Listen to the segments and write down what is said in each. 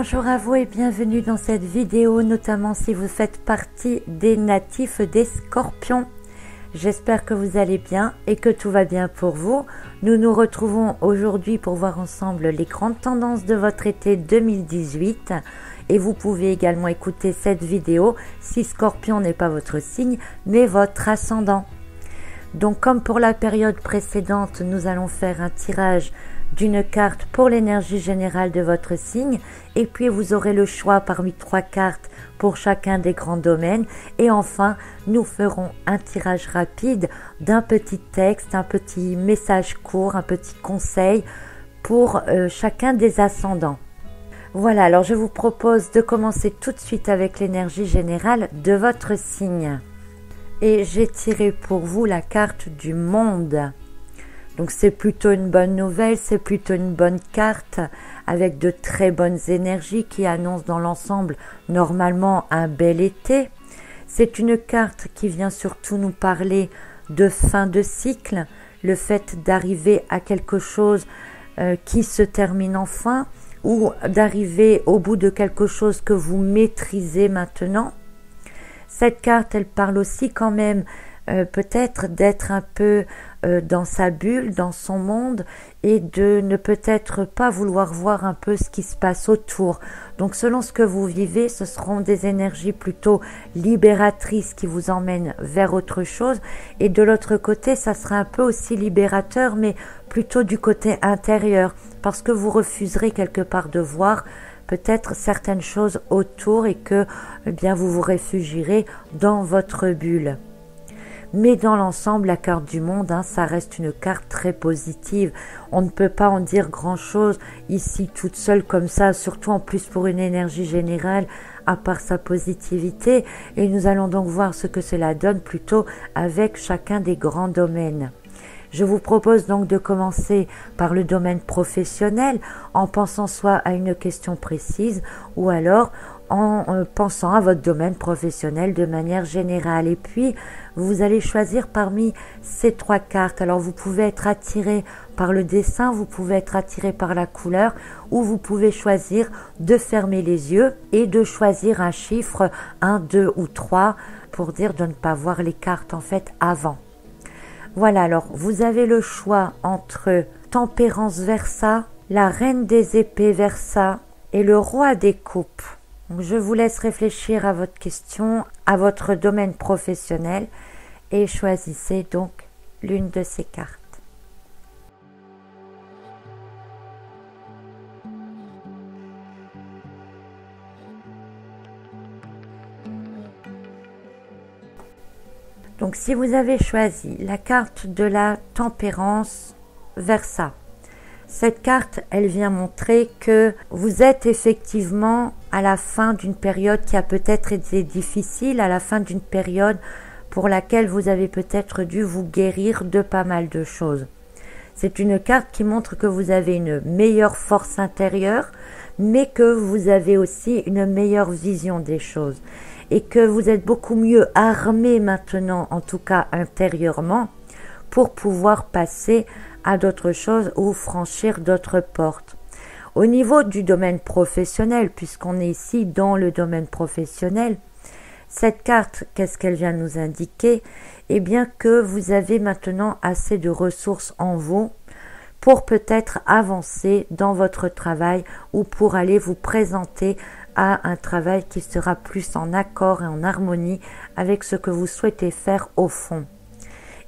Bonjour à vous et bienvenue dans cette vidéo, notamment si vous faites partie des natifs des Scorpions. J'espère que vous allez bien et que tout va bien pour vous. Nous nous retrouvons aujourd'hui pour voir ensemble les grandes tendances de votre été 2018. Et vous pouvez également écouter cette vidéo si Scorpion n'est pas votre signe, mais votre ascendant. Donc comme pour la période précédente, nous allons faire un tirage d'une carte pour l'énergie générale de votre signe et puis vous aurez le choix parmi 3 cartes pour chacun des grands domaines et enfin nous ferons un tirage rapide d'un petit texte, un petit message court, un petit conseil pour chacun des ascendants. Voilà, alors je vous propose de commencer tout de suite avec l'énergie générale de votre signe. Et j'ai tiré pour vous la carte du monde. Donc c'est plutôt une bonne nouvelle, c'est plutôt une bonne carte avec de très bonnes énergies qui annoncent dans l'ensemble normalement un bel été. C'est une carte qui vient surtout nous parler de fin de cycle, le fait d'arriver à quelque chose qui se termine enfin ou d'arriver au bout de quelque chose que vous maîtrisez maintenant. Cette carte, elle parle aussi quand même peut-être d'être un peu dans sa bulle, dans son monde et de ne peut-être pas vouloir voir un peu ce qui se passe autour. Donc selon ce que vous vivez, ce seront des énergies plutôt libératrices qui vous emmènent vers autre chose et de l'autre côté, ça sera un peu aussi libérateur mais plutôt du côté intérieur parce que vous refuserez quelque part de voir peut-être certaines choses autour et que vous vous réfugierez dans votre bulle. Mais dans l'ensemble, la carte du monde, ça reste une carte très positive. On ne peut pas en dire grand-chose ici toute seule comme ça, surtout en plus pour une énergie générale, à part sa positivité. Et nous allons donc voir ce que cela donne plutôt avec chacun des grands domaines. Je vous propose donc de commencer par le domaine professionnel en pensant soit à une question précise ou alors en pensant à votre domaine professionnel de manière générale. Et puis, vous allez choisir parmi ces 3 cartes. Alors, vous pouvez être attiré par le dessin, vous pouvez être attiré par la couleur ou vous pouvez choisir de fermer les yeux et de choisir un chiffre 1, 2 ou 3 pour dire de ne pas voir les cartes en fait avant. Voilà, alors vous avez le choix entre Tempérance Versa, la Reine des épées Versa et le Roi des coupes. Donc, je vous laisse réfléchir à votre question, à votre domaine professionnel et choisissez donc l'une de ces cartes. Donc si vous avez choisi la carte de la Tempérance Versa, cette carte, elle vient montrer que vous êtes effectivement à la fin d'une période qui a peut-être été difficile, à la fin d'une période pour laquelle vous avez peut-être dû vous guérir de pas mal de choses. C'est une carte qui montre que vous avez une meilleure force intérieure, mais que vous avez aussi une meilleure vision des choses. Et que vous êtes beaucoup mieux armé maintenant, en tout cas intérieurement, pour pouvoir passer à d'autres choses ou franchir d'autres portes. Au niveau du domaine professionnel, puisqu'on est ici dans le domaine professionnel, cette carte, qu'est-ce qu'elle vient nous indiquer? Eh bien que vous avez maintenant assez de ressources en vous pour peut-être avancer dans votre travail ou pour aller vous présenter à un travail qui sera plus en accord et en harmonie avec ce que vous souhaitez faire au fond.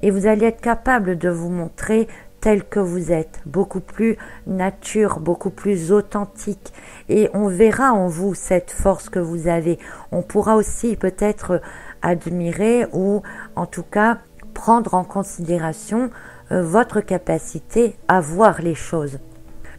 Et vous allez être capable de vous montrer tel que vous êtes, beaucoup plus nature, beaucoup plus authentique. Et on verra en vous cette force que vous avez. On pourra aussi peut-être admirer ou en tout cas prendre en considération votre capacité à voir les choses.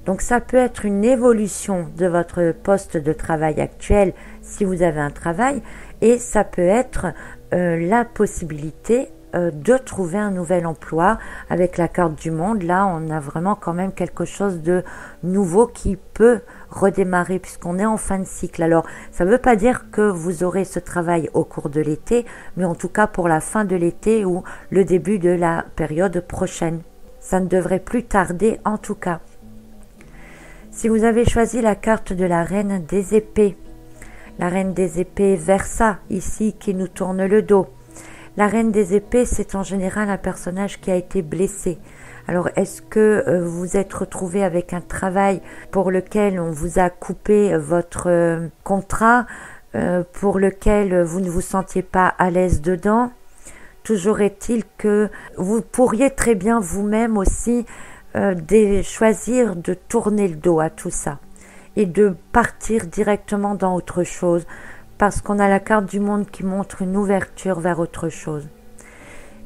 Donc ça peut être une évolution de votre poste de travail actuel si vous avez un travail et ça peut être la possibilité de trouver un nouvel emploi avec la carte du monde. Là, on a vraiment quand même quelque chose de nouveau qui peut redémarrer puisqu'on est en fin de cycle. Alors, ça ne veut pas dire que vous aurez ce travail au cours de l'été, mais en tout cas pour la fin de l'été ou le début de la période prochaine. Ça ne devrait plus tarder en tout cas. Si vous avez choisi la carte de la Reine des Épées, la Reine des Épées Versa, ici, qui nous tourne le dos. La Reine des Épées, c'est en général un personnage qui a été blessé. Alors, est-ce que vous vous êtes retrouvé avec un travail pour lequel on vous a coupé votre contrat, pour lequel vous ne vous sentiez pas à l'aise dedans? Toujours est-il que vous pourriez très bien vous-même aussi choisir de tourner le dos à tout ça et de partir directement dans autre chose, parce qu'on a la carte du monde qui montre une ouverture vers autre chose.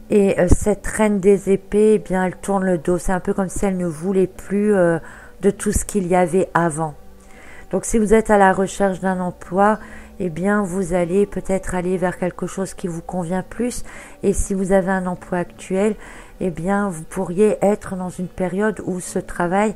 Et cette Reine des Épées, eh bien, elle tourne le dos. C'est un peu comme si elle ne voulait plus de tout ce qu'il y avait avant. Donc si vous êtes à la recherche d'un emploi, eh bien vous allez peut-être aller vers quelque chose qui vous convient plus. Et si vous avez un emploi actuel, eh bien vous pourriez être dans une période où ce travail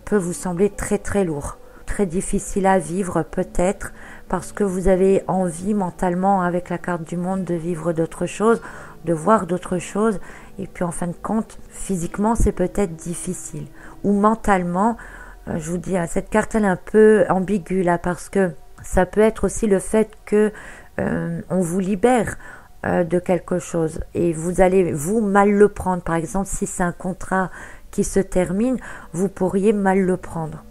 peut vous sembler très très lourd, très difficile à vivre peut-être, parce que vous avez envie mentalement, avec la carte du monde, de vivre d'autres choses, de voir d'autres choses, et puis en fin de compte, physiquement c'est peut-être difficile. Ou mentalement, je vous dis, cette carte elle est un peu ambiguë là, parce que ça peut être aussi le fait que on vous libère de quelque chose, et vous allez vous mal le prendre. Par exemple, si c'est un contrat qui se termine, vous pourriez mal le prendre.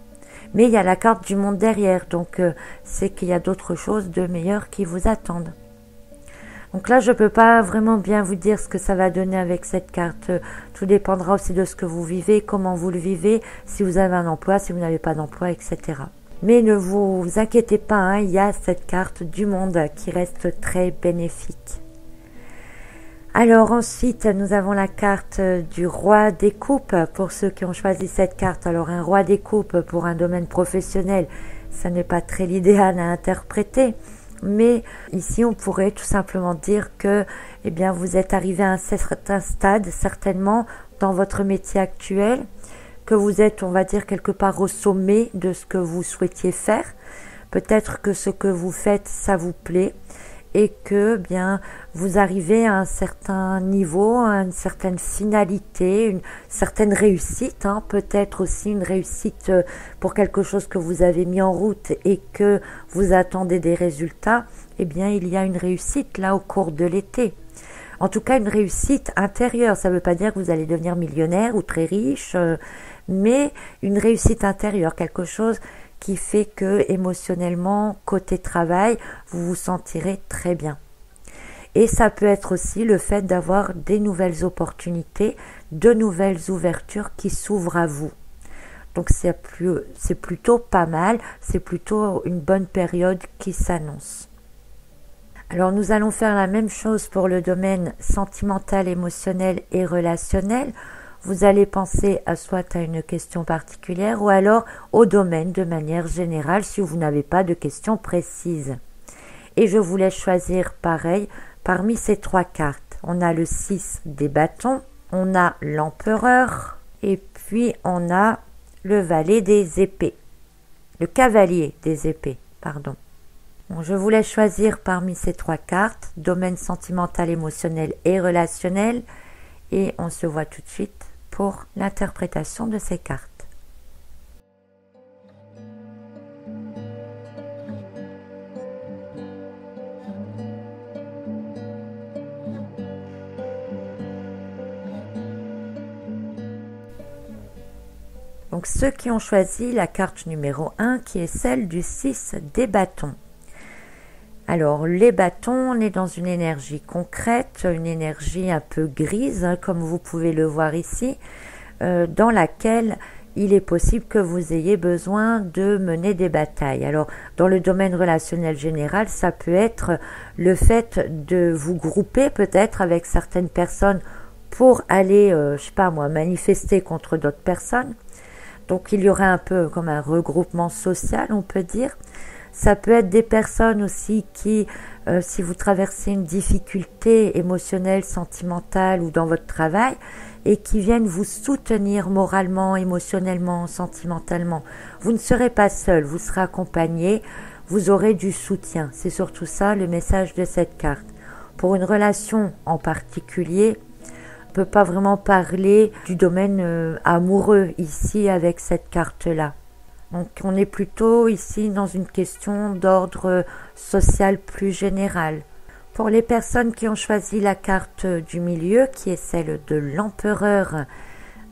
Mais il y a la carte du monde derrière, donc c'est qu'il y a d'autres choses de meilleures qui vous attendent. Donc là, je ne peux pas vraiment bien vous dire ce que ça va donner avec cette carte. Tout dépendra aussi de ce que vous vivez, comment vous le vivez, si vous avez un emploi, si vous n'avez pas d'emploi, etc. Mais ne vous inquiétez pas, hein, il y a cette carte du monde qui reste très bénéfique. Alors ensuite, nous avons la carte du roi des coupes pour ceux qui ont choisi cette carte. Alors un roi des coupes pour un domaine professionnel, ça n'est pas très l'idéal à interpréter. Mais ici, on pourrait tout simplement dire que eh bien, vous êtes arrivé à un certain stade, certainement, dans votre métier actuel, que vous êtes, on va dire, quelque part au sommet de ce que vous souhaitiez faire. Peut-être que ce que vous faites, ça vous plaît, et que bien vous arrivez à un certain niveau, à une certaine finalité, une certaine réussite, hein, peut-être aussi une réussite pour quelque chose que vous avez mis en route et que vous attendez des résultats. Eh bien, il y a une réussite là au cours de l'été. En tout cas, une réussite intérieure. Ça ne veut pas dire que vous allez devenir millionnaire ou très riche, mais une réussite intérieure, quelque chose qui fait que émotionnellement, côté travail, vous vous sentirez très bien. Et ça peut être aussi le fait d'avoir des nouvelles opportunités, de nouvelles ouvertures qui s'ouvrent à vous. Donc c'est plutôt pas mal, c'est plutôt une bonne période qui s'annonce. Alors nous allons faire la même chose pour le domaine sentimental, émotionnel et relationnel. Vous allez penser soit à une question particulière ou alors au domaine de manière générale si vous n'avez pas de questions précises. Et je vous laisse choisir pareil parmi ces trois cartes. On a le 6 des bâtons, on a l'empereur et puis on a le valet des épées. Le cavalier des épées, pardon. Bon, je vous laisse choisir parmi ces trois cartes, domaine sentimental, émotionnel et relationnel. Et on se voit tout de suite pour l'interprétation de ces cartes. Donc ceux qui ont choisi la carte numéro 1 qui est celle du 6 des bâtons. Alors les bâtons, on est dans une énergie concrète, une énergie un peu grise, hein, comme vous pouvez le voir ici, dans laquelle il est possible que vous ayez besoin de mener des batailles. Alors dans le domaine relationnel général, ça peut être le fait de vous grouper peut-être avec certaines personnes pour aller, je sais pas moi, manifester contre d'autres personnes. Donc il y aurait un peu comme un regroupement social, on peut dire. Ça peut être des personnes aussi qui, si vous traversez une difficulté émotionnelle, sentimentale ou dans votre travail, et qui viennent vous soutenir moralement, émotionnellement, sentimentalement. Vous ne serez pas seul, vous serez accompagné, vous aurez du soutien. C'est surtout ça le message de cette carte. Pour une relation en particulier, on ne peut pas vraiment parler du domaine amoureux ici avec cette carte-là. Donc on est plutôt ici dans une question d'ordre social plus général. Pour les personnes qui ont choisi la carte du milieu, qui est celle de l'empereur,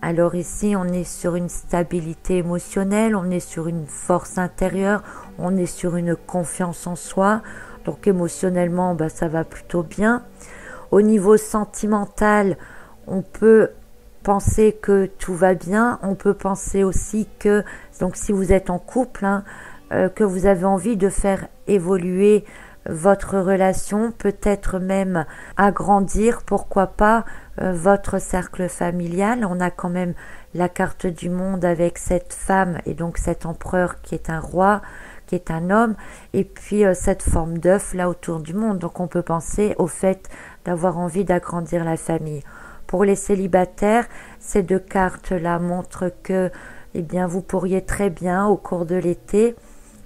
alors ici on est sur une stabilité émotionnelle, on est sur une force intérieure, on est sur une confiance en soi, donc émotionnellement ça va plutôt bien. Au niveau sentimental, on peut penser que tout va bien, on peut penser aussi que, donc si vous êtes en couple, que vous avez envie de faire évoluer votre relation, peut-être même agrandir, pourquoi pas, votre cercle familial. On a quand même la carte du monde avec cette femme et donc cet empereur qui est un roi, qui est un homme, et puis cette forme d'œuf là autour du monde. Donc on peut penser au fait d'avoir envie d'agrandir la famille. Pour les célibataires, ces deux cartes-là montrent que vous pourriez très bien, au cours de l'été,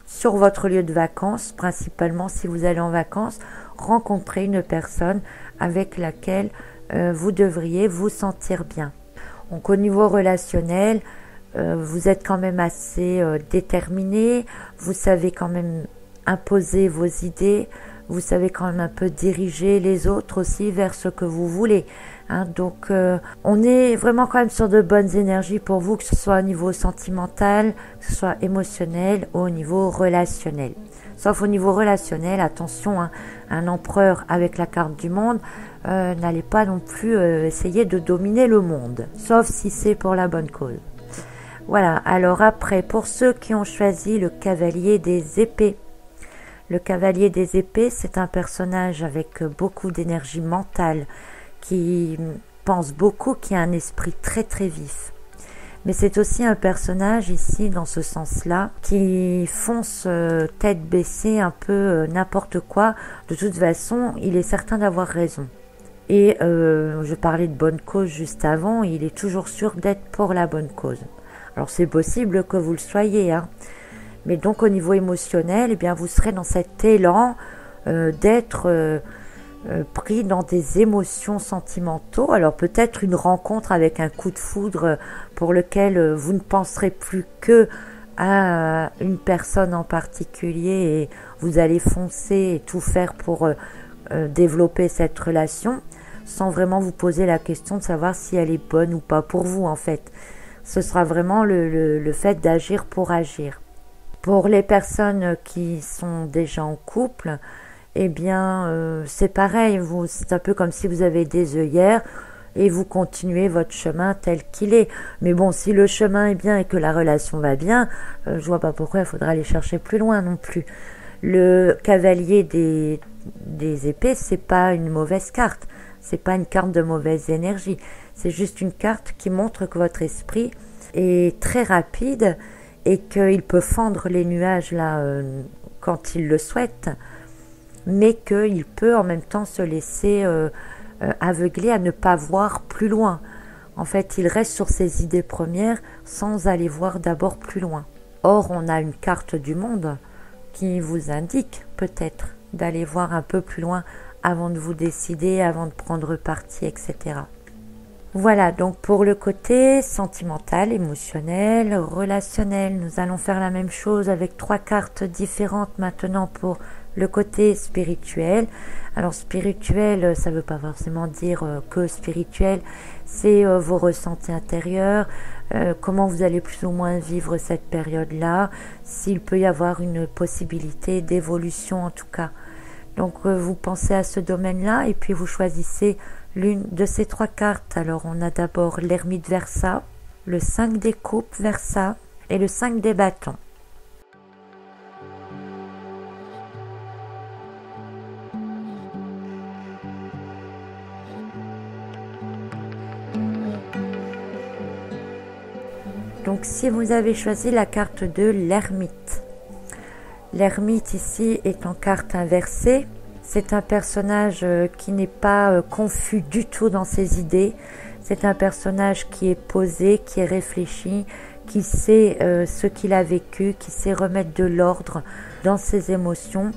sur votre lieu de vacances, principalement si vous allez en vacances, rencontrer une personne avec laquelle vous devriez vous sentir bien. Donc au niveau relationnel, vous êtes quand même assez déterminé, vous savez quand même imposer vos idées, vous savez quand même un peu diriger les autres aussi vers ce que vous voulez. Donc on est vraiment quand même sur de bonnes énergies pour vous, que ce soit au niveau sentimental, que ce soit émotionnel ou au niveau relationnel. Sauf au niveau relationnel, attention, un empereur avec la carte du monde, n'allez pas non plus essayer de dominer le monde, sauf si c'est pour la bonne cause. Voilà, alors après, pour ceux qui ont choisi le cavalier des épées, le cavalier des épées, c'est un personnage avec beaucoup d'énergie mentale, qui pense beaucoup, qui a un esprit très très vif. Mais c'est aussi un personnage ici, dans ce sens-là, qui fonce tête baissée, un peu n'importe quoi. De toute façon, il est certain d'avoir raison. Et je parlais de bonne cause juste avant, il est toujours sûr d'être pour la bonne cause. Alors c'est possible que vous le soyez, mais donc au niveau émotionnel, vous serez dans cet élan d'être pris dans des émotions sentimentaux. Alors peut-être une rencontre avec un coup de foudre pour lequel vous ne penserez plus que à une personne en particulier et vous allez foncer et tout faire pour développer cette relation sans vraiment vous poser la question de savoir si elle est bonne ou pas pour vous en fait. Ce sera vraiment le fait d'agir pour agir. Pour les personnes qui sont déjà en couple, c'est pareil, c'est un peu comme si vous avez des œillères et vous continuez votre chemin tel qu'il est. Mais bon, si le chemin est bien et que la relation va bien, je vois pas pourquoi il faudra aller chercher plus loin non plus. Le cavalier des épées, c'est pas une mauvaise carte, c'est pas une carte de mauvaise énergie, c'est juste une carte qui montre que votre esprit est très rapide et qu'il peut fendre les nuages là quand il le souhaite, mais qu'il peut en même temps se laisser aveugler à ne pas voir plus loin. En fait, il reste sur ses idées premières sans aller voir d'abord plus loin. Or, on a une carte du monde qui vous indique peut-être d'aller voir un peu plus loin avant de vous décider, avant de prendre parti, etc. Voilà, donc pour le côté sentimental, émotionnel, relationnel, nous allons faire la même chose avec 3 cartes différentes maintenant pour le côté spirituel. Alors spirituel, ça ne veut pas forcément dire que spirituel, c'est vos ressentis intérieurs, comment vous allez plus ou moins vivre cette période-là, s'il peut y avoir une possibilité d'évolution en tout cas. Donc vous pensez à ce domaine-là et puis vous choisissez l'une de ces 3 cartes. Alors on a d'abord l'ermite Versa, le 5 des coupes Versa et le 5 des bâtons. Donc si vous avez choisi la carte de l'ermite, l'ermite ici est en carte inversée. C'est un personnage qui n'est pas confus du tout dans ses idées. C'est un personnage qui est posé, qui est réfléchi, qui sait ce qu'il a vécu, qui sait remettre de l'ordre dans ses émotions.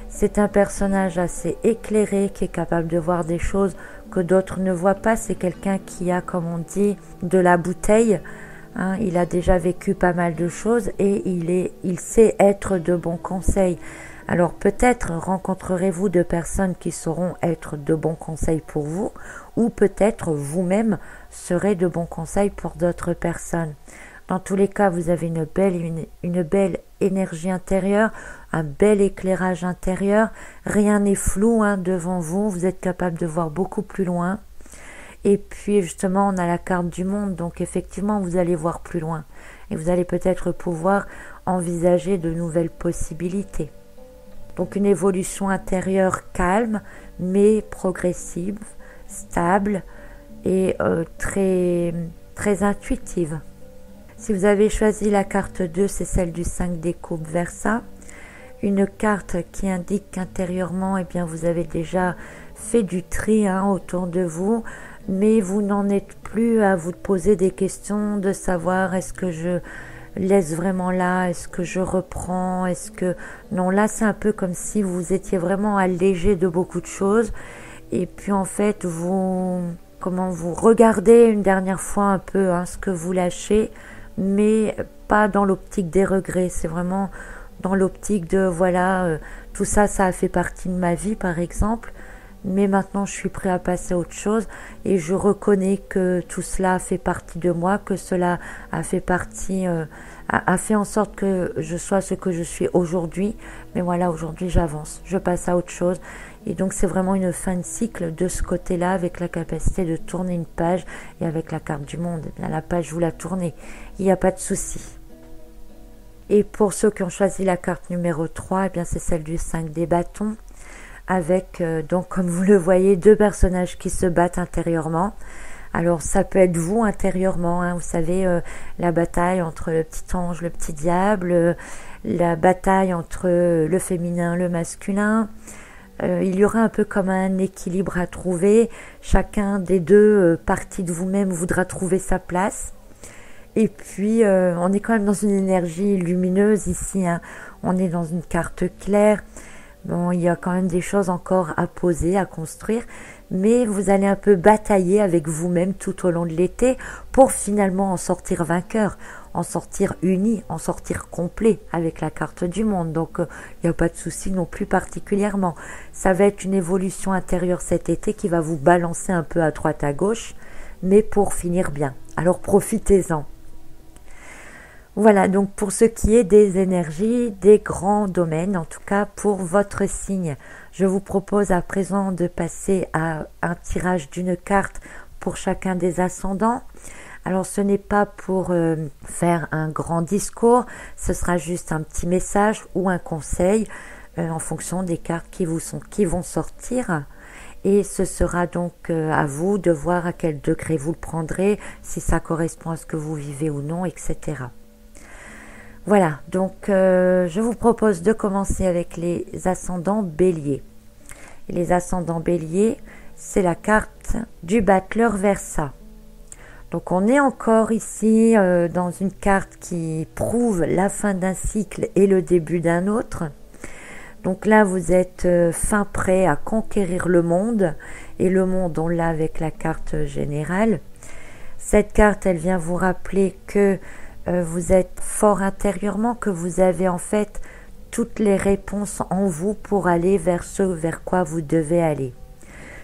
C'est un personnage assez éclairé, qui est capable de voir des choses que d'autres ne voient pas. C'est quelqu'un qui a, comme on dit, de la bouteille. hein. Il a déjà vécu pas mal de choses et il sait être de bons conseils. Alors peut-être rencontrerez-vous de personnes qui sauront être de bons conseils pour vous, ou peut-être vous-même serez de bons conseils pour d'autres personnes. Dans tous les cas, vous avez une belle énergie intérieure, un bel éclairage intérieur. Rien n'est flou, hein, devant vous. Vous êtes capable de voir beaucoup plus loin. Et puis justement, on a la carte du monde. Donc effectivement, vous allez voir plus loin. Et vous allez peut-être pouvoir envisager de nouvelles possibilités. Donc une évolution intérieure calme, mais progressive, stable et très, très intuitive. Si vous avez choisi la carte 2, c'est celle du 5 des coupes Versa. Une carte qui indique qu'intérieurement, eh bien, vous avez déjà fait du tri, hein, autour de vous, mais vous n'en êtes plus à vous poser des questions de savoir est-ce que je laisse vraiment là, est-ce que je reprends, est-ce que... Non, là c'est un peu comme si vous étiez vraiment allégé de beaucoup de choses et puis en fait vous regardez une dernière fois un peu, hein, ce que vous lâchez, mais pas dans l'optique des regrets, c'est vraiment dans l'optique de voilà, tout ça, ça a fait partie de ma vie par exemple, mais maintenant je suis prêt à passer à autre chose et je reconnais que tout cela fait partie de moi, que cela a fait partie, a fait en sorte que je sois ce que je suis aujourd'hui, mais voilà, aujourd'hui j'avance, je passe à autre chose et donc c'est vraiment une fin de cycle de ce côté-là avec la capacité de tourner une page et avec la carte du monde, eh bien, la page vous la tournez, il n'y a pas de souci. Et pour ceux qui ont choisi la carte numéro 3, eh bien c'est celle du 5 des bâtons, avec donc comme vous le voyez 2 personnages qui se battent intérieurement. Alors ça peut être vous intérieurement, hein, vous savez, la bataille entre le petit ange, le petit diable, la bataille entre le féminin, le masculin. Il y aura un peu comme un équilibre à trouver, chacun des 2 parties de vous-même voudra trouver sa place. Et puis on est quand même dans une énergie lumineuse ici, hein. On est dans une carte claire. Bon, il y a quand même des choses encore à poser, à construire, mais vous allez un peu batailler avec vous-même tout au long de l'été pour finalement en sortir vainqueur, en sortir uni, en sortir complet avec la carte du monde. Donc, il n'y a pas de souci non plus particulièrement. Ça va être une évolution intérieure cet été qui va vous balancer un peu à droite à gauche, mais pour finir bien. Alors, profitez-en. Voilà, donc pour ce qui est des énergies, des grands domaines, en tout cas pour votre signe, je vous propose à présent de passer à un tirage d'une carte pour chacun des ascendants. Alors ce n'est pas pour faire un grand discours, ce sera juste un petit message ou un conseil en fonction des cartes qui vont sortir. Et ce sera donc à vous de voir à quel degré vous le prendrez, si ça correspond à ce que vous vivez ou non, etc. Voilà, donc je vous propose de commencer avec les ascendants béliers. Et les ascendants béliers, c'est la carte du battleur Versa. Donc on est encore ici dans une carte qui prouve la fin d'un cycle et le début d'un autre. Donc là, vous êtes fin prêt à conquérir le monde. Et le monde, on l'a avec la carte générale. Cette carte, elle vient vous rappeler que vous êtes fort intérieurement, que vous avez en fait toutes les réponses en vous pour aller vers ce vers quoi vous devez aller.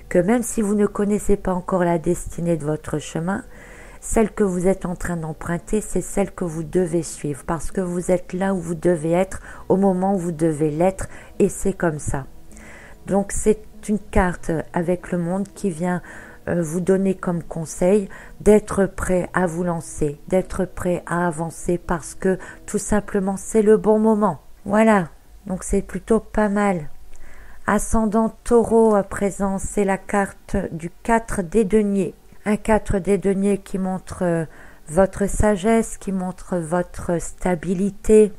Que même si vous ne connaissez pas encore la destinée de votre chemin, celle que vous êtes en train d'emprunter, c'est celle que vous devez suivre parce que vous êtes là où vous devez être, au moment où vous devez l'être et c'est comme ça. Donc c'est une carte avec le monde qui vient vous donner comme conseil d'être prêt à vous lancer, d'être prêt à avancer parce que tout simplement c'est le bon moment. Voilà, donc c'est plutôt pas mal. Ascendant Taureau à présent, c'est la carte du 4 des deniers. Un 4 des deniers qui montre votre sagesse, qui montre votre stabilité,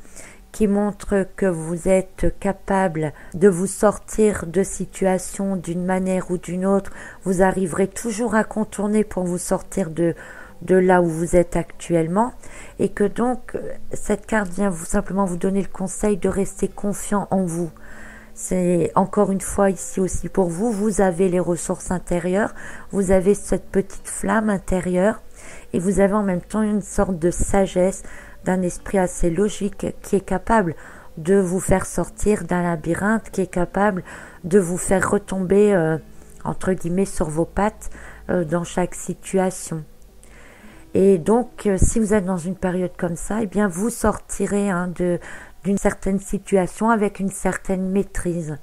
qui montre que vous êtes capable de vous sortir de situations d'une manière ou d'une autre. Vous arriverez toujours à contourner pour vous sortir de là où vous êtes actuellement et que donc cette carte vient simplement vous donner le conseil de rester confiant en vous. C'est encore une fois ici aussi pour vous, vous avez les ressources intérieures, vous avez cette petite flamme intérieure et vous avez en même temps une sorte de sagesse, d'un esprit assez logique qui est capable de vous faire sortir d'un labyrinthe, qui est capable de vous faire retomber entre guillemets sur vos pattes dans chaque situation. Et donc si vous êtes dans une période comme ça, eh bien vous sortirez d'une certaine situation avec une certaine maîtrise.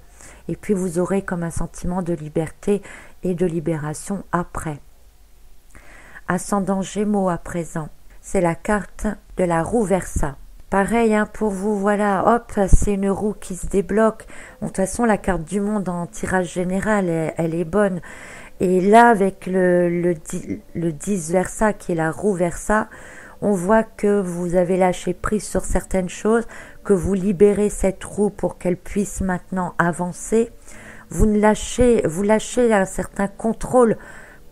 Et puis vous aurez comme un sentiment de liberté et de libération après. Ascendant Gémeaux à présent, c'est la carte de la roue Versa. Pareil pour vous, voilà, hop, c'est une roue qui se débloque. Bon, de toute façon, la carte du monde en tirage général, elle est bonne. Et là, avec le 10 Versa, qui est la roue Versa, on voit que vous avez lâché prise sur certaines choses, que vous libérez cette roue pour qu'elle puisse maintenant avancer. Vous lâchez un certain contrôle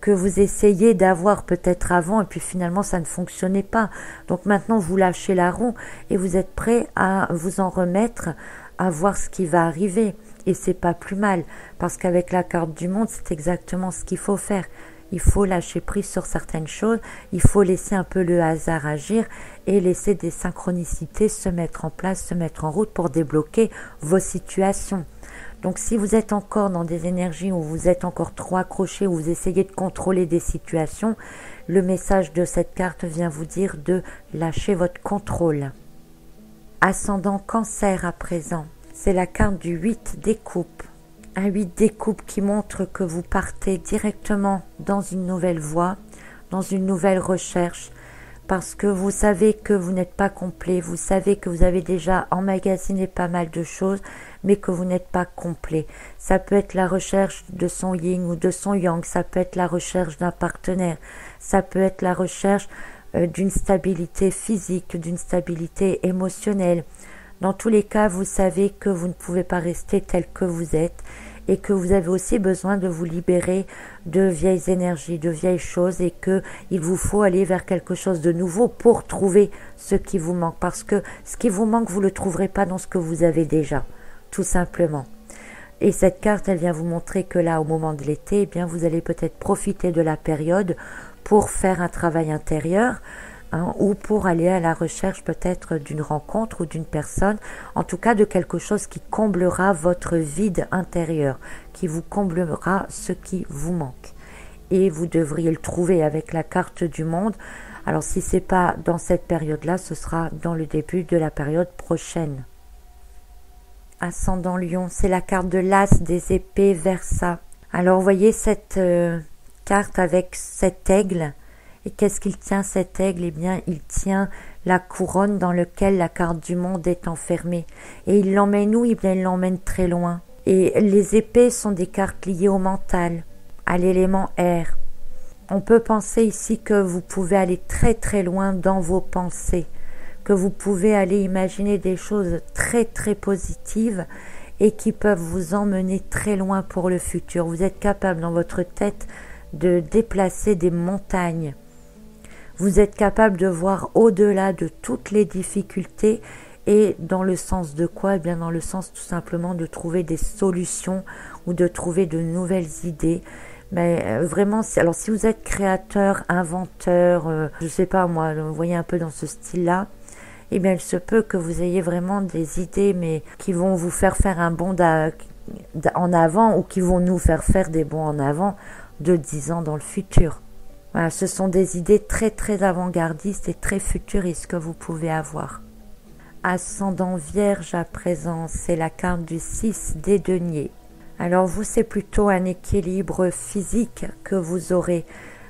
que vous essayez d'avoir peut-être avant et puis finalement ça ne fonctionnait pas. Donc maintenant vous lâchez la roue et vous êtes prêt à vous en remettre, à voir ce qui va arriver. Et c'est pas plus mal parce qu'avec la carte du monde, c'est exactement ce qu'il faut faire. Il faut lâcher prise sur certaines choses, il faut laisser un peu le hasard agir et laisser des synchronicités se mettre en place, se mettre en route pour débloquer vos situations. Donc si vous êtes encore dans des énergies où vous êtes encore trop accroché, où vous essayez de contrôler des situations, le message de cette carte vient vous dire de lâcher votre contrôle. Ascendant Cancer à présent, c'est la carte du 8 des coupes. Un 8 des coupes qui montre que vous partez directement dans une nouvelle voie, dans une nouvelle recherche, parce que vous savez que vous n'êtes pas complet, vous savez que vous avez déjà emmagasiné pas mal de choses, mais que vous n'êtes pas complet. Ça peut être la recherche de son yin ou de son yang, ça peut être la recherche d'un partenaire, ça peut être la recherche d'une stabilité physique, d'une stabilité émotionnelle. Dans tous les cas, vous savez que vous ne pouvez pas rester tel que vous êtes et que vous avez aussi besoin de vous libérer de vieilles énergies, de vieilles choses et qu'il vous faut aller vers quelque chose de nouveau pour trouver ce qui vous manque. Parce que ce qui vous manque, vous ne le trouverez pas dans ce que vous avez déjà, tout simplement. Et cette carte, elle vient vous montrer que là, au moment de l'été, eh bien, vous allez peut-être profiter de la période pour faire un travail intérieur, ou pour aller à la recherche peut-être d'une rencontre ou d'une personne, en tout cas de quelque chose qui comblera votre vide intérieur, qui vous comblera ce qui vous manque. Et vous devriez le trouver avec la carte du monde. Alors si ce n'est pas dans cette période-là, ce sera dans le début de la période prochaine. Ascendant Lion, c'est la carte de l'As des épées Versa. Alors vous voyez cette carte avec cet aigle. Et qu'est-ce qu'il tient cet aigle? Eh bien, il tient la couronne dans laquelle la carte du monde est enfermée. Et il l'emmène où? Eh bien, il l'emmène très loin. Et les épées sont des cartes liées au mental, à l'élément air. On peut penser ici que vous pouvez aller très très loin dans vos pensées, que vous pouvez aller imaginer des choses très très positives et qui peuvent vous emmener très loin pour le futur. Vous êtes capable dans votre tête de déplacer des montagnes. Vous êtes capable de voir au-delà de toutes les difficultés et dans le sens de quoi? Eh bien dans le sens tout simplement de trouver des solutions ou de trouver de nouvelles idées. Mais vraiment, alors si vous êtes créateur, inventeur, je sais pas moi, vous voyez un peu dans ce style-là, eh bien il se peut que vous ayez vraiment des idées mais qui vont vous faire faire un bond en avant ou qui vont nous faire faire des bonds en avant de 10 ans dans le futur. Voilà, ce sont des idées très très avant-gardistes et très futuristes que vous pouvez avoir. Ascendant Vierge à présent, c'est la carte du 6 des deniers. Alors vous, c'est plutôt un équilibre physique que vous aurez.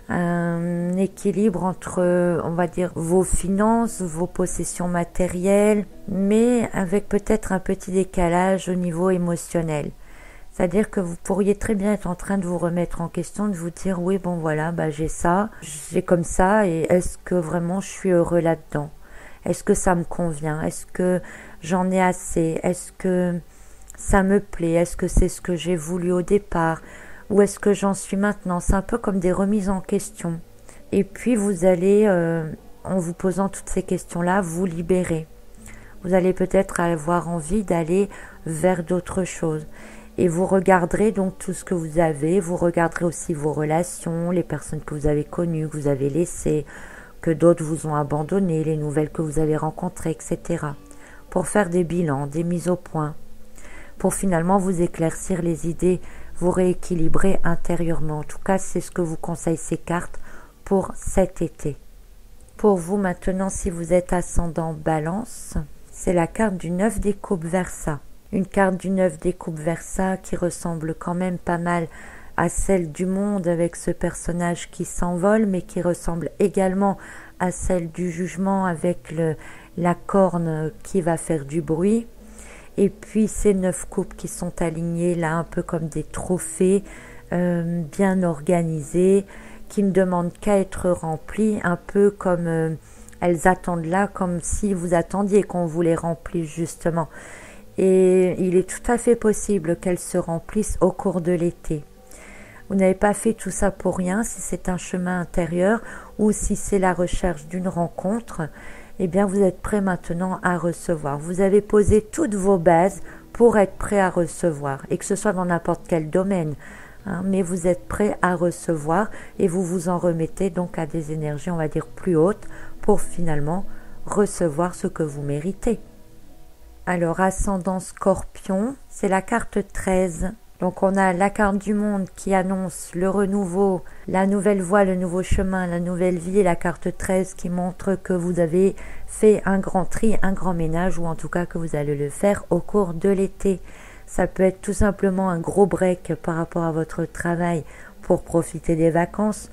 Un équilibre entre, on va dire, vos finances, vos possessions matérielles, mais avec peut-être un petit décalage au niveau émotionnel. C'est-à-dire que vous pourriez très bien être en train de vous remettre en question, de vous dire oui bon voilà, j'ai ça, j'ai comme ça et est-ce que vraiment je suis heureux là-dedans? Est-ce que ça me convient? Est-ce que j'en ai assez? Est-ce que ça me plaît? Est-ce que c'est ce que j'ai voulu au départ? Où est-ce que j'en suis maintenant? C'est un peu comme des remises en question. Et puis vous allez, en vous posant toutes ces questions-là, vous libérer. Vous allez peut-être avoir envie d'aller vers d'autres choses. Et vous regarderez donc tout ce que vous avez, vous regarderez aussi vos relations, les personnes que vous avez connues, que vous avez laissées, que d'autres vous ont abandonné, les nouvelles que vous avez rencontrées, etc. Pour faire des bilans, des mises au point, pour finalement vous éclaircir les idées, vous rééquilibrer intérieurement. En tout cas, c'est ce que vous conseillent ces cartes pour cet été. Pour vous maintenant, si vous êtes ascendant Balance, c'est la carte du 9 des coupes Verseau. Une carte du 9 des coupes Verseau qui ressemble quand même pas mal à celle du monde avec ce personnage qui s'envole, mais qui ressemble également à celle du jugement avec la corne qui va faire du bruit. Et puis ces 9 coupes qui sont alignées là un peu comme des trophées, bien organisés, qui ne demandent qu'à être remplis, un peu comme elles attendent là, comme si vous attendiez qu'on vous les remplisse justement. Et il est tout à fait possible qu'elles se remplissent au cours de l'été. Vous n'avez pas fait tout ça pour rien, si c'est un chemin intérieur ou si c'est la recherche d'une rencontre, eh bien vous êtes prêt maintenant à recevoir. Vous avez posé toutes vos bases pour être prêt à recevoir, et que ce soit dans n'importe quel domaine, mais vous êtes prêt à recevoir et vous vous en remettez donc à des énergies, on va dire, plus hautes pour finalement recevoir ce que vous méritez. Alors, ascendant Scorpion, c'est la carte 13. Donc, on a la carte du monde qui annonce le renouveau, la nouvelle voie, le nouveau chemin, la nouvelle vie, et la carte 13 qui montre que vous avez fait un grand tri, un grand ménage, ou en tout cas que vous allez le faire au cours de l'été. Ça peut être tout simplement un gros break par rapport à votre travail pour profiter des vacances.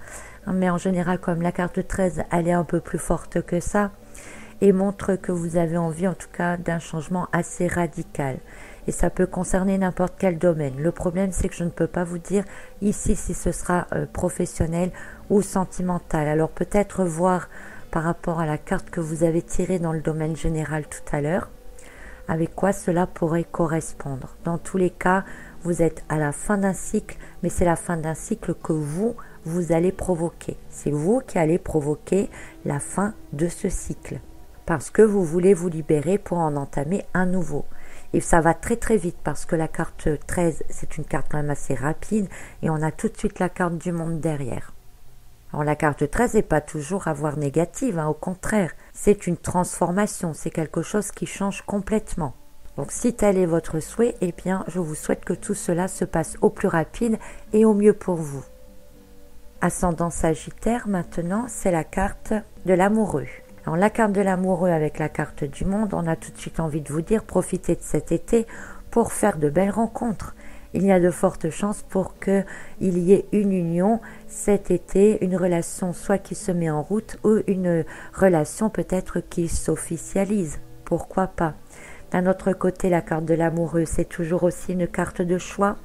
Mais en général, comme la carte 13, elle est un peu plus forte que ça, et montre que vous avez envie en tout cas d'un changement assez radical. Et ça peut concerner n'importe quel domaine. Le problème, c'est que je ne peux pas vous dire ici si ce sera professionnel ou sentimental. Alors peut-être voir par rapport à la carte que vous avez tirée dans le domaine général tout à l'heure, avec quoi cela pourrait correspondre. Dans tous les cas, vous êtes à la fin d'un cycle, mais c'est la fin d'un cycle que vous allez provoquer. C'est vous qui allez provoquer la fin de ce cycle, parce que vous voulez vous libérer pour en entamer un nouveau. Et ça va très très vite parce que la carte 13, c'est une carte quand même assez rapide et on a tout de suite la carte du monde derrière. Alors la carte 13 n'est pas toujours à voir négative, au contraire, c'est une transformation, c'est quelque chose qui change complètement. Donc si tel est votre souhait, eh bien je vous souhaite que tout cela se passe au plus rapide et au mieux pour vous. Ascendant Sagittaire maintenant, c'est la carte de l'amoureux. Alors la carte de l'amoureux avec la carte du monde, on a tout de suite envie de vous dire, profitez de cet été pour faire de belles rencontres. Il y a de fortes chances pour qu'il y ait une union cet été, une relation soit qui se met en route ou une relation peut-être qui s'officialise. Pourquoi pas? D'un autre côté, la carte de l'amoureux, c'est toujours aussi une carte de choix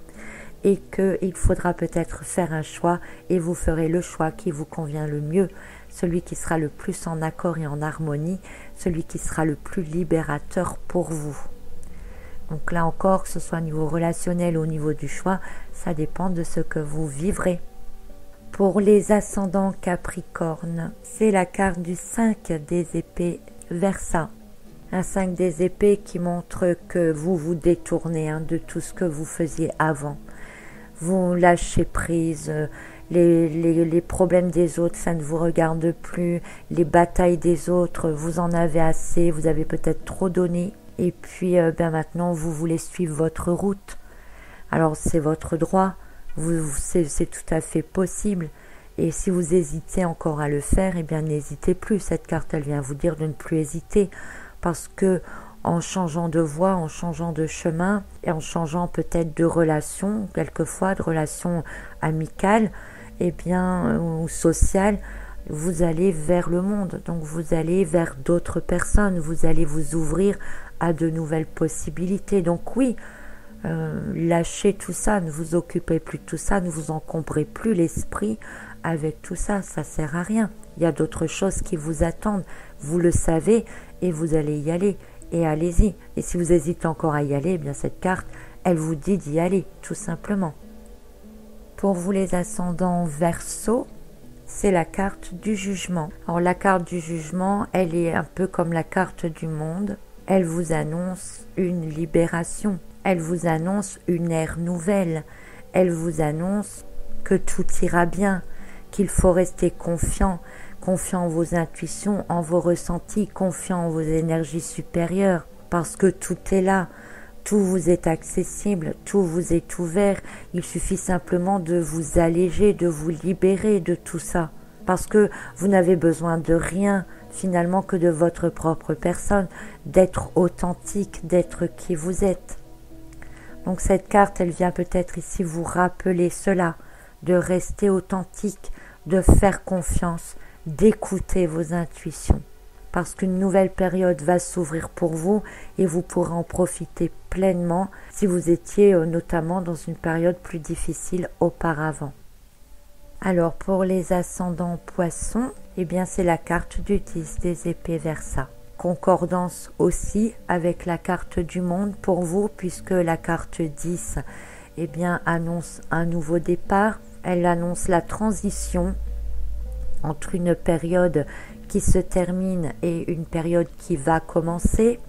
et qu'il faudra peut-être faire un choix et vous ferez le choix qui vous convient le mieux. Celui qui sera le plus en accord et en harmonie, celui qui sera le plus libérateur pour vous. Donc là encore, que ce soit au niveau relationnel ou au niveau du choix, ça dépend de ce que vous vivrez. Pour les ascendants Capricorne, c'est la carte du 5 des épées Verseau. Un 5 des épées qui montre que vous vous détournez de tout ce que vous faisiez avant. Vous lâchez prise, les problèmes des autres, ça ne vous regarde plus, les batailles des autres, vous en avez assez, vous avez peut-être trop donné, et puis maintenant vous voulez suivre votre route. Alors c'est votre droit, c'est tout à fait possible, et si vous hésitez encore à le faire, eh bien n'hésitez plus. Cette carte, elle vient vous dire de ne plus hésiter, parce que en changeant de voie, en changeant de chemin, et en changeant peut-être de relation, quelquefois de relation amicale, ou sociale, vous allez vers le monde, donc vous allez vers d'autres personnes, vous allez vous ouvrir à de nouvelles possibilités. Donc oui, lâchez tout ça, ne vous occupez plus de tout ça, ne vous encombrez plus l'esprit avec tout ça, ça sert à rien. Il y a d'autres choses qui vous attendent, vous le savez, et vous allez y aller. Et allez-y. Et si vous hésitez encore à y aller, eh bien cette carte, elle vous dit d'y aller, tout simplement. Pour vous les ascendants Verseau, c'est la carte du jugement. Alors la carte du jugement, elle est un peu comme la carte du monde. Elle vous annonce une libération. Elle vous annonce une ère nouvelle. Elle vous annonce que tout ira bien, qu'il faut rester confiant, confiant en vos intuitions, en vos ressentis, confiant en vos énergies supérieures, parce que tout est là, tout vous est accessible, tout vous est ouvert. Il suffit simplement de vous alléger, de vous libérer de tout ça, parce que vous n'avez besoin de rien finalement que de votre propre personne, d'être authentique, d'être qui vous êtes. Donc cette carte, elle vient peut-être ici vous rappeler cela, de rester authentique, de faire confiance, d'écouter vos intuitions. Parce qu'une nouvelle période va s'ouvrir pour vous et vous pourrez en profiter pleinement si vous étiez notamment dans une période plus difficile auparavant. Alors pour les ascendants poissons, eh bien c'est la carte du 10 des épées Verseau. Concordance aussi avec la carte du monde pour vous, puisque la carte 10 eh bien, annonce un nouveau départ. Elle annonce la transition entre une période qui se termine et une période qui va commencer.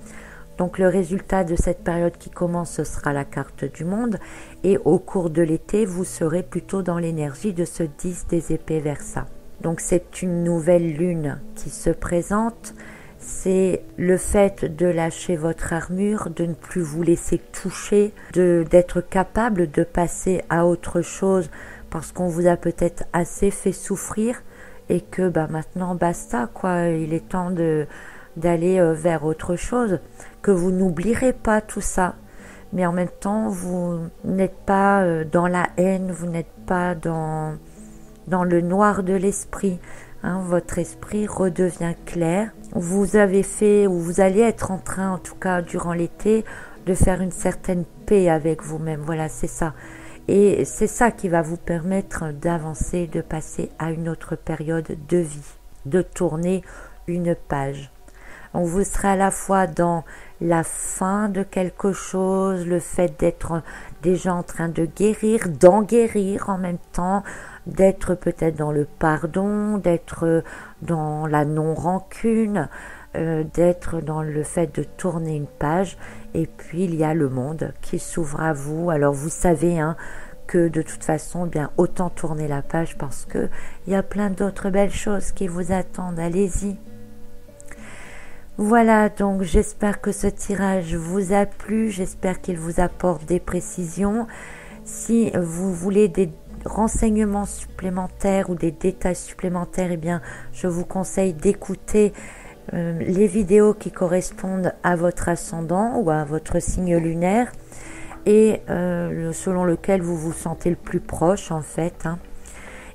Donc le résultat de cette période qui commence, ce sera la carte du monde. Et au cours de l'été, vous serez plutôt dans l'énergie de ce 10 des épées Verseau. Donc c'est une nouvelle lune qui se présente. C'est le fait de lâcher votre armure, de ne plus vous laisser toucher, d'être capable de passer à autre chose parce qu'on vous a peut-être assez fait souffrir et que maintenant basta quoi, il est temps d'aller vers autre chose, que vous n'oublierez pas tout ça, mais en même temps vous n'êtes pas dans la haine, vous n'êtes pas dans le noir de l'esprit. Votre esprit redevient clair. Vous avez fait, ou vous allez être en train, en tout cas durant l'été, de faire une certaine paix avec vous-même. Voilà, c'est ça. Et c'est ça qui va vous permettre d'avancer, de passer à une autre période de vie, de tourner une page. Donc vous serez à la fois dans la fin de quelque chose, le fait d'être déjà en train de guérir, d'en guérir en même temps, d'être peut-être dans le pardon, d'être dans la non-rancune, d'être dans le fait de tourner une page. Et puis il y a le monde qui s'ouvre à vous. Alors vous savez que de toute façon, bien autant tourner la page parce que il y a plein d'autres belles choses qui vous attendent. Allez-y. Voilà, donc j'espère que ce tirage vous a plu, j'espère qu'il vous apporte des précisions. Si vous voulez des renseignements supplémentaires ou des détails supplémentaires, eh bien, je vous conseille d'écouter les vidéos qui correspondent à votre ascendant ou à votre signe lunaire et selon lequel vous vous sentez le plus proche en fait.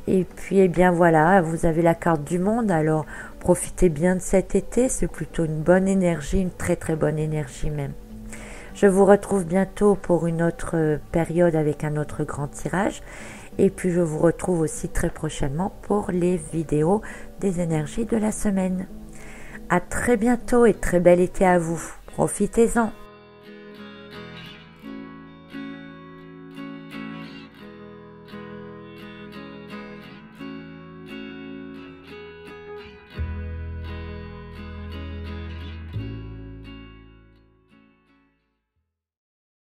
Et puis, eh bien voilà, vous avez la carte du monde, alors profitez bien de cet été, c'est plutôt une bonne énergie, une très très bonne énergie même. Je vous retrouve bientôt pour une autre période avec un autre grand tirage. Et puis je vous retrouve aussi très prochainement pour les vidéos des énergies de la semaine. À très bientôt et très bel été à vous. Profitez-en.